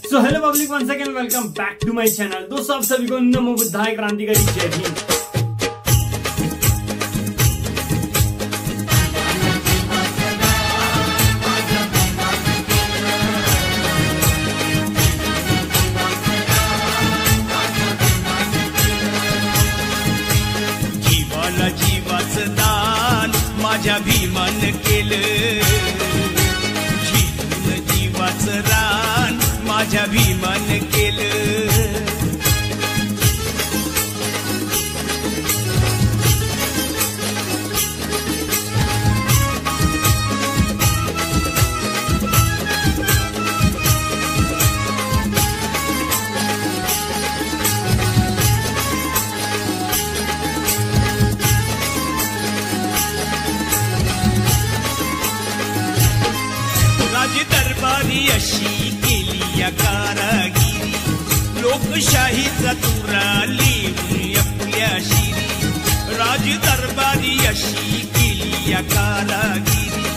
So hello public, one second welcome back to my channel. दोस्तों आप सभी को नमो बुद्धाय क्रांतिकारी जय भीम। जीवाला जीवाचं दान माझ्या भीमान केलं, जीवन जीवाचं रान माझ्या भीमान केलं। राज दरबारी अशी केली या कारागिरी, लोकशाहीचा तुरा लिहून आपल्या शिरी। राज दरबारी अशी केली या कारागिरी,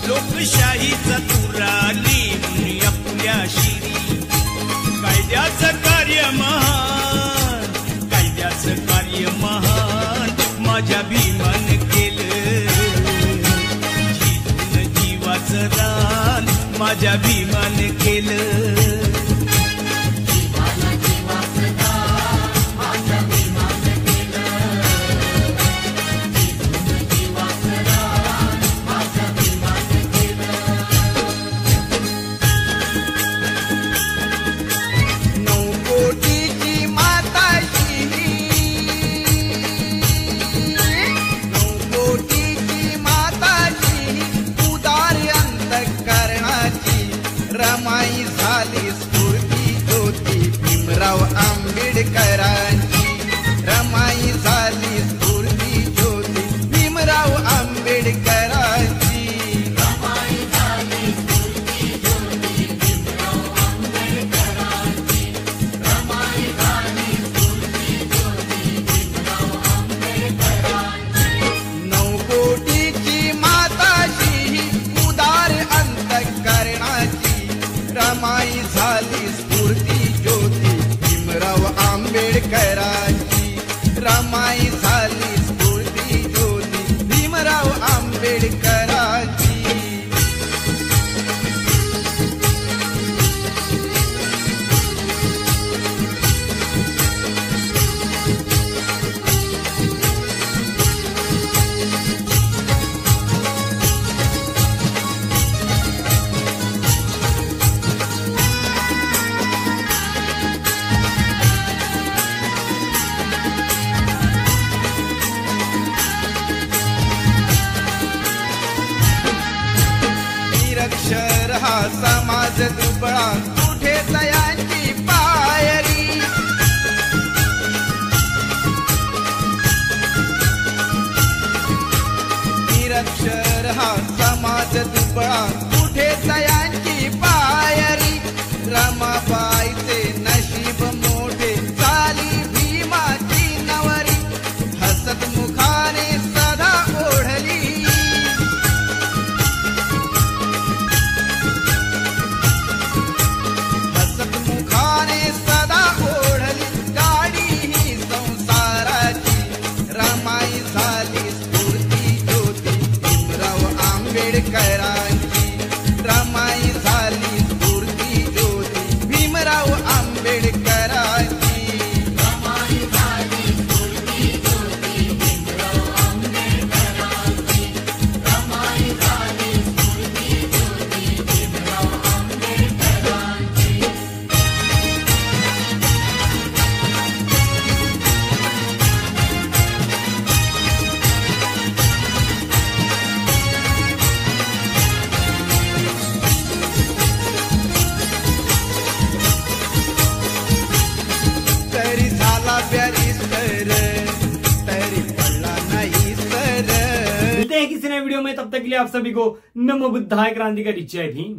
लोकशाहीचा तुरा लिहून आपल्या शिरी। कायद्याचं कार्य महान, कायद्याचं कार्य महान माझ्या भीमान केलं, जीवन जीवाचं रान माझ्या भीमान केलं। रमाई झाली स्फूर्ती ज्योती भीमराव आंबेडकरांची, रमाई झाली स्फूर्ती ज्योती भीमराव आंबेडकरांची। रमाई झाली स्फूर्ती ज्योती भीमराव आंबेडकरांची, रमाई झाली स्फूर्ती ज्योती भीमराव आंबेडकरांची। 9 कोटीची माताची उदार अंतःकरणाची, रमाई झाली स्फूर्ती ज्योती भीमराव आंबेडकरांची, रमाई झाली स्फूर्ती ज्योती भीमराव आंबेडकरांची। निरक्षर हा समाज दुबळा, कुठे तयांची पायरी। निरक्षर हा समाज दुबळा, कुठे तयांची पायरी। रमाबाईचे नशीब मोठे झाली भीमाची नवरी, हसत मुखाने सदा ओढली। मुखाने सदा ओढली गाडी ही संसाराची, रमाई झाली स्फूर्ती ज्योती भीमराव आंबेडकरांची, रमाई झाली स्फूर्ती ज्योती भीमराव आंबेडकरांची। रमाई झाली स्फूर्ती ज्योती भीमराव आंबेडकरांची, रमाई झाली स्फूर्ती ज्योती भीमराव आंबेडकरांची। तरी झाला बॅरिस्टर, तरी पडला नाही सर। मिलते हैं किसी नए वीडियो में, तब तक के लिए आप सभी को नमो बुद्धाय क्रांतिकारी जय भीम।